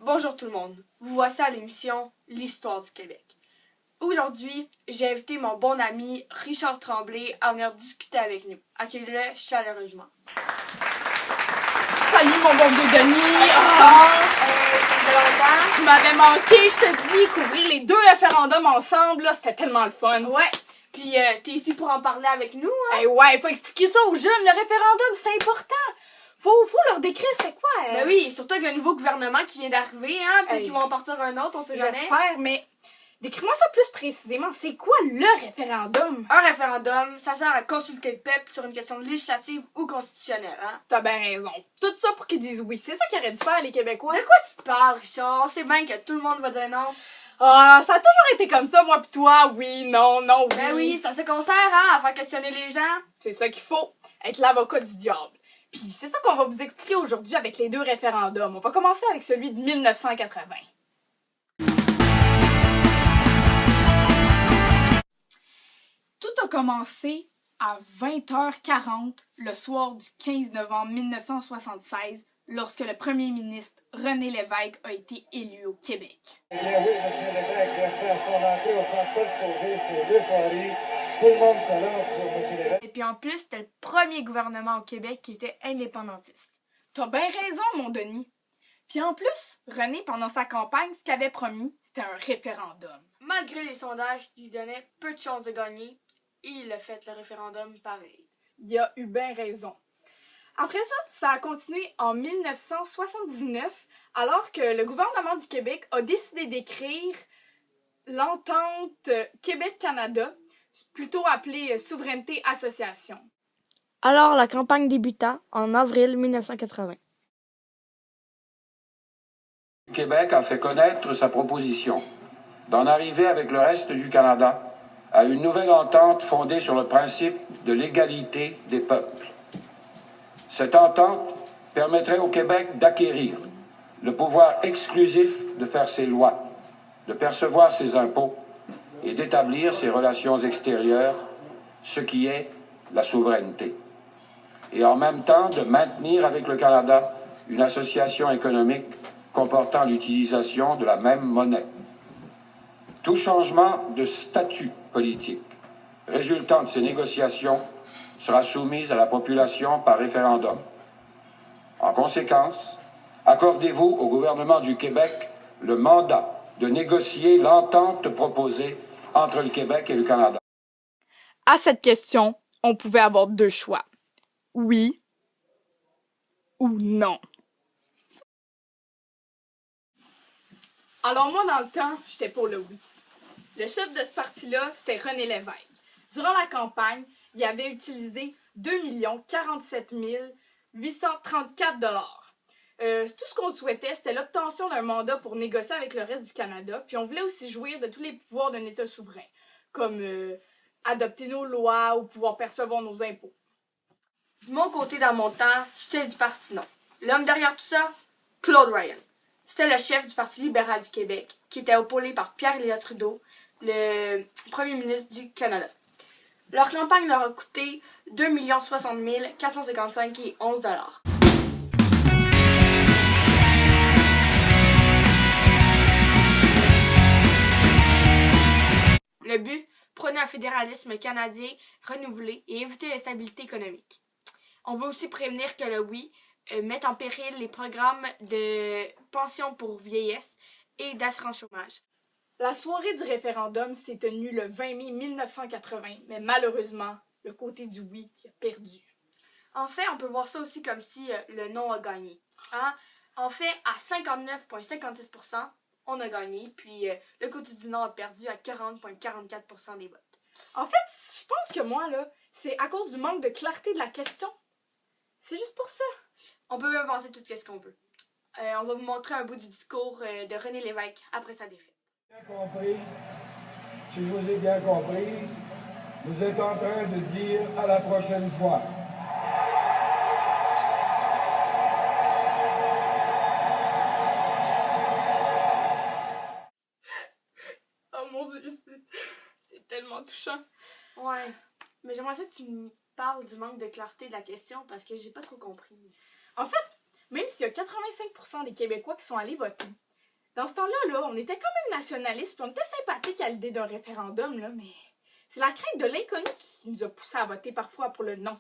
Bonjour tout le monde, vous voici à l'émission L'Histoire du Québec. Aujourd'hui, j'ai invité mon bon ami Richard Tremblay à venir discuter avec nous. Accueillez-le chaleureusement. Salut mon bon vieux Denis! Tu m'avais manqué, je te dis, couvrir les deux référendums ensemble, là, c'était tellement le fun. Ouais, puis t'es ici pour en parler avec nous, hein? Eh ouais, faut expliquer ça aux jeunes, le référendum, c'est important. Faut leur décrire c'est quoi. Ben oui, surtout avec le nouveau gouvernement qui vient d'arriver, hein, peut-être qu'ils vont en partir un autre, on sait jamais. J'espère, mais décris-moi ça plus précisément, c'est quoi le référendum? Un référendum, ça sert à consulter le peuple sur une question législative ou constitutionnelle, hein? T'as bien raison. Tout ça pour qu'ils disent oui. C'est ça qu'ils auraient dû faire, les Québécois. De quoi tu parles, Richard? On sait bien que tout le monde va dire non. Ah, ça a toujours été comme ça, moi pis toi. Oui, non, oui. Ben oui, c'est à ça qu'on sert, hein, à faire questionner les gens. C'est ça qu'il faut, être l'avocat du diable. Puis c'est ça qu'on va vous expliquer aujourd'hui avec les deux référendums. On va commencer avec celui de 1980. Tout a commencé à 20h40 le soir du 15 novembre 1976 lorsque le premier ministre René Lévesque a été élu au Québec. Eh bien oui, M. Lévesque a fait son entrée au Centre Paul Sauvé, c'est l'euphorie. Tout le monde se lance sur M. Lévesque. Et puis en plus, c'était le premier gouvernement au Québec qui était indépendantiste. T'as bien raison, mon Denis. Puis en plus, René, pendant sa campagne, ce qu'il avait promis, c'était un référendum. Malgré les sondages qui lui donnaient peu de chances de gagner, il a fait le référendum pareil. Il a eu bien raison. Après ça a continué en 1979, alors que le gouvernement du Québec a décidé d'écrire l'entente Québec-Canada, plutôt appelée Souveraineté Association. Alors la campagne débuta en avril 1980. Le Québec a fait connaître sa proposition d'en arriver avec le reste du Canada à une nouvelle entente fondée sur le principe de l'égalité des peuples. Cette entente permettrait au Québec d'acquérir le pouvoir exclusif de faire ses lois, de percevoir ses impôts et d'établir ses relations extérieures, ce qui est la souveraineté. Et en même temps de maintenir avec le Canada une association économique comportant l'utilisation de la même monnaie. Tout changement de statut politique résultant de ces négociations sera soumise à la population par référendum. En conséquence, accordez-vous au gouvernement du Québec le mandat de négocier l'entente proposée entre le Québec et le Canada. À cette question, on pouvait avoir deux choix. Oui ou non. Alors moi, dans le temps, j'étais pour le oui. Le chef de ce parti-là, c'était René Lévesque. Durant la campagne, il avait utilisé 2 047 834 $. Tout ce qu'on souhaitait, c'était l'obtention d'un mandat pour négocier avec le reste du Canada, puis on voulait aussi jouir de tous les pouvoirs d'un État souverain, comme adopter nos lois ou pouvoir percevoir nos impôts. De mon côté, dans mon temps, j'étais du parti non. L'homme derrière tout ça, Claude Ryan. C'était le chef du Parti libéral du Québec, qui était épaulé par Pierre-Éliott Trudeau, le premier ministre du Canada. Leur campagne leur a coûté 2 060 455 et 11 $. Le but, prôner un fédéralisme canadien renouvelé et éviter l'instabilité économique. On veut aussi prévenir que le oui mette en péril les programmes de pension pour vieillesse et d'assurance chômage. La soirée du référendum s'est tenue le 20 mai 1980, mais malheureusement, le côté du oui a perdu. En fait, on peut voir ça aussi comme si le non a gagné. Hein? En fait, à 59,56%, on a gagné, puis le côté du non a perdu à 40,44% des votes. En fait, je pense que moi, là, c'est à cause du manque de clarté de la question. C'est juste pour ça. On peut même penser tout ce qu'on veut. On va vous montrer un bout du discours de René Lévesque après sa défaite. Bien compris, si je vous ai bien compris, vous êtes en train de dire à la prochaine fois. Oh mon Dieu, c'est tellement touchant. Ouais, mais j'aimerais ça que tu me parles du manque de clarté de la question parce que j'ai pas trop compris. En fait, même s'il y a 85% des Québécois qui sont allés voter, Dans ce temps-là, là, on était quand même nationalistes, puis on était sympathique à l'idée d'un référendum, là, mais c'est la crainte de l'inconnu qui nous a poussés à voter parfois pour le non.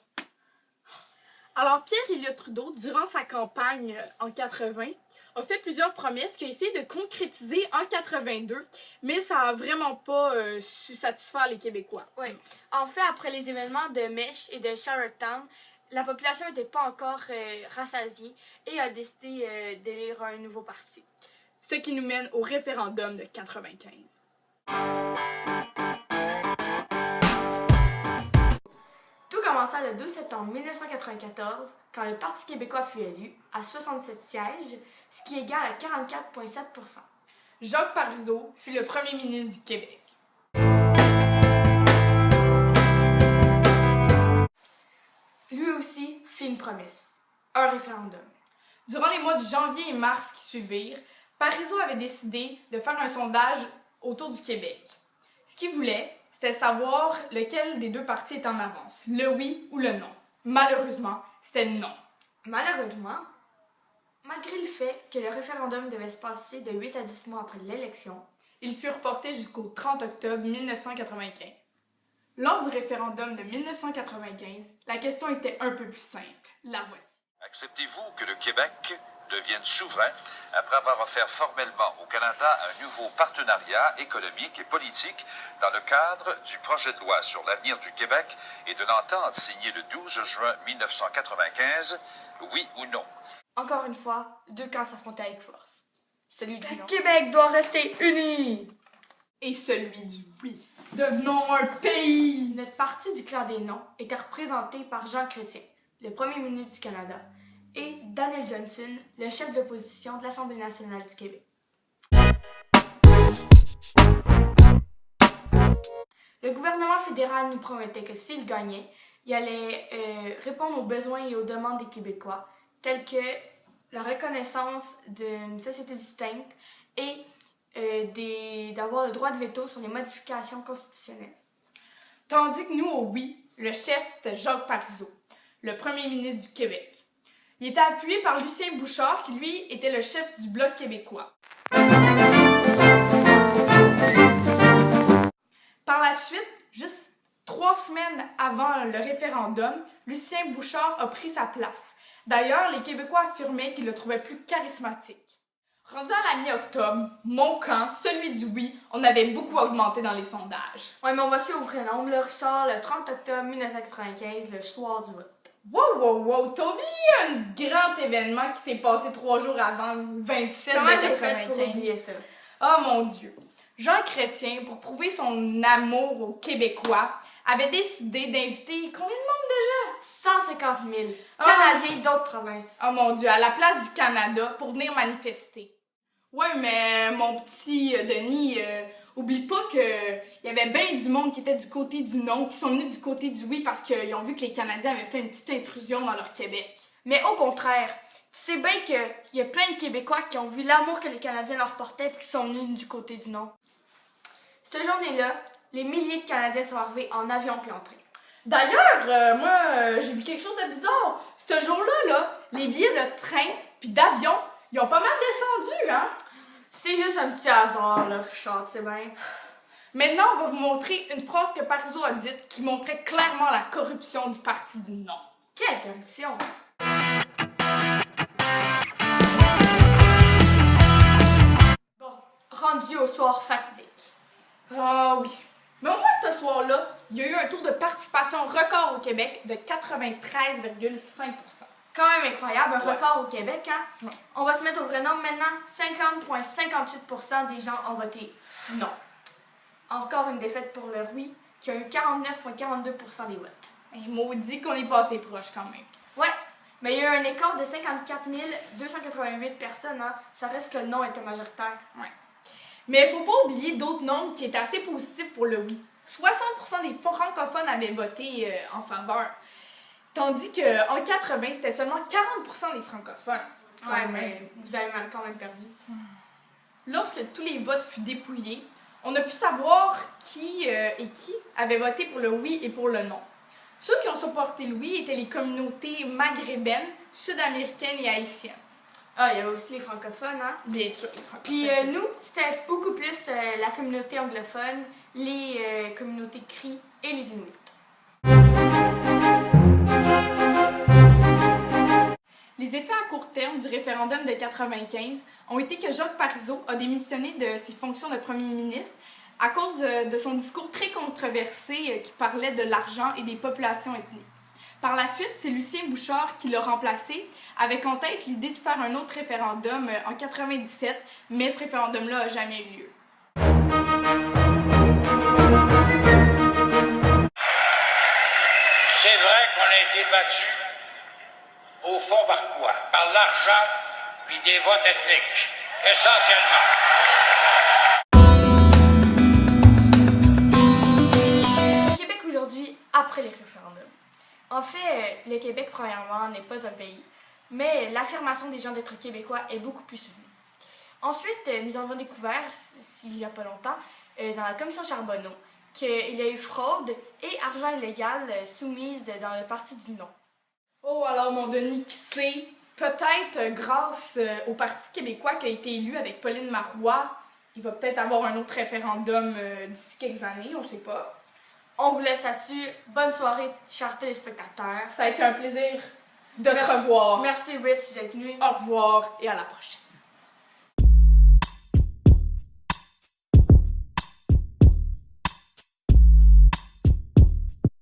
Alors, Pierre Elliott Trudeau, durant sa campagne en 80, a fait plusieurs promesses qu'il a essayé de concrétiser en 82, mais ça a vraiment pas su satisfaire les Québécois. Oui. En fait, après les événements de Mesh et de Charlottetown, la population n'était pas encore rassasiée et a décidé d'élire un nouveau parti. Ce qui nous mène au référendum de 95. Tout commença le 12 septembre 1994, quand le Parti québécois fut élu à 67 sièges, ce qui égale à 44,7%. Jacques Parizeau fut le premier ministre du Québec. Lui aussi fit une promesse, un référendum. Durant les mois de janvier et mars qui suivirent, Parizeau avait décidé de faire un sondage autour du Québec. Ce qu'il voulait, c'était savoir lequel des deux partis était en avance, le oui ou le non. Malheureusement, c'était le non. Malheureusement, malgré le fait que le référendum devait se passer de 8 à 10 mois après l'élection, il fut reporté jusqu'au 30 octobre 1995. Lors du référendum de 1995, la question était un peu plus simple. La voici. Acceptez-vous que le Québec devienne souverain après avoir offert formellement au Canada un nouveau partenariat économique et politique dans le cadre du projet de loi sur l'avenir du Québec et de l'entente signée le 12 juin 1995, oui ou non? encore une fois, deux camps s'affrontaient avec force. Celui du Le non. Québec doit rester uni! Et celui du oui. Devenons un pays! Notre parti du clan des non était représenté par Jean Chrétien, le premier ministre du Canada, et Daniel Johnson, le chef d'opposition de l'Assemblée nationale du Québec. Le gouvernement fédéral nous promettait que s'il gagnait, il allait répondre aux besoins et aux demandes des Québécois, tels que la reconnaissance d'une société distincte et d'avoir le droit de veto sur les modifications constitutionnelles. Tandis que nous, au oui, le chef, c'était Jacques Parizeau, le premier ministre du Québec. Il était appuyé par Lucien Bouchard, qui lui était le chef du Bloc québécois. Par la suite, juste 3 semaines avant le référendum, Lucien Bouchard a pris sa place. D'ailleurs, les Québécois affirmaient qu'ils le trouvaient plus charismatique. Rendu à la mi-octobre, mon camp, celui du oui, on avait beaucoup augmenté dans les sondages. Ouais, mais on va suivre au vrai nombre. Le Richard, le 30 octobre 1995, le soir du vote. Wow, t'as oublié un grand événement qui s'est passé 3 jours avant le 27 Comment de j'ai fait pour 95? oublier ça? Oh mon Dieu! Jean Chrétien, pour prouver son amour aux Québécois, avait décidé d'inviter combien de monde déjà? 150 000 Canadiens d'autres provinces. Oh mon Dieu, à la place du Canada pour venir manifester. Ouais, mais mon petit Denis, oublie pas que y avait bien du monde qui était du côté du non, qui sont venus du côté du oui parce qu'ils ont vu que les Canadiens avaient fait une petite intrusion dans leur Québec. Mais au contraire, tu sais bien qu'il y a plein de Québécois qui ont vu l'amour que les Canadiens leur portaient et qui sont venus du côté du non. Cette journée-là, les milliers de Canadiens sont arrivés en avion puis en train. D'ailleurs, moi, j'ai vu quelque chose de bizarre. Ce jour-là, là, les billets de train puis d'avion, ils ont pas mal descendu, hein? C'est juste un petit hasard, là, Richard, c'est bien. Maintenant, on va vous montrer une phrase que Parizeau a dite qui montrait clairement la corruption du parti du non. Quelle corruption! Bon, rendu au soir fatidique. Ah oui. Mais au moins, ce soir-là, il y a eu un taux de participation record au Québec de 93,5%. Quand même incroyable, un record au Québec, hein? Ouais. On va se mettre au vrai nombre maintenant. 50,58% des gens ont voté non. Encore une défaite pour le oui, qui a eu 49,42% des votes. Et maudit qu'on est passé proche quand même. Ouais, mais il y a eu un écart de 54 288 personnes, hein? Ça reste que le non était majoritaire. Ouais. Mais il faut pas oublier d'autres nombres qui étaient assez positifs pour le oui. 60% des francophones avaient voté en faveur. Tandis qu'en 80, c'était seulement 40% des francophones. Ouais, mais vous avez quand même perdu. Lorsque tous les votes furent dépouillés, on a pu savoir qui avait voté pour le oui et pour le non. Ceux qui ont supporté le oui étaient les communautés maghrébines, sud-américaines et haïtiennes. Ah, il y avait aussi les francophones, hein? Bien sûr, les francophones. Puis nous, c'était beaucoup plus la communauté anglophone, les communautés Cris et les Inuits. Les effets à court terme du référendum de 1995 ont été que Jacques Parizeau a démissionné de ses fonctions de premier ministre à cause de son discours très controversé qui parlait de l'argent et des populations ethniques. Par la suite, c'est Lucien Bouchard qui l'a remplacé, avec en tête l'idée de faire un autre référendum en 1997, mais ce référendum-là n'a jamais eu lieu. C'est vrai qu'on a été battu au fond par quoi? Par l'argent puis des votes ethniques, essentiellement. Le Québec aujourd'hui, après les référendums. En fait, le Québec, premièrement, n'est pas un pays, mais l'affirmation des gens d'être québécois est beaucoup plus soutenue. Ensuite, nous avons découvert, il n'y a pas longtemps, dans la commission Charbonneau, qu'il y a eu fraude et argent illégal soumise dans le parti du non. Oh, alors mon Denis, qui sait? Peut-être grâce au Parti québécois qui a été élu avec Pauline Marois, il va peut-être avoir un autre référendum d'ici quelques années, on ne sait pas. On vous laisse là-dessus. Bonne soirée, chers téléspectateurs. Ça a été un plaisir de se revoir. Merci Rich d'être venu. Au revoir et à la prochaine.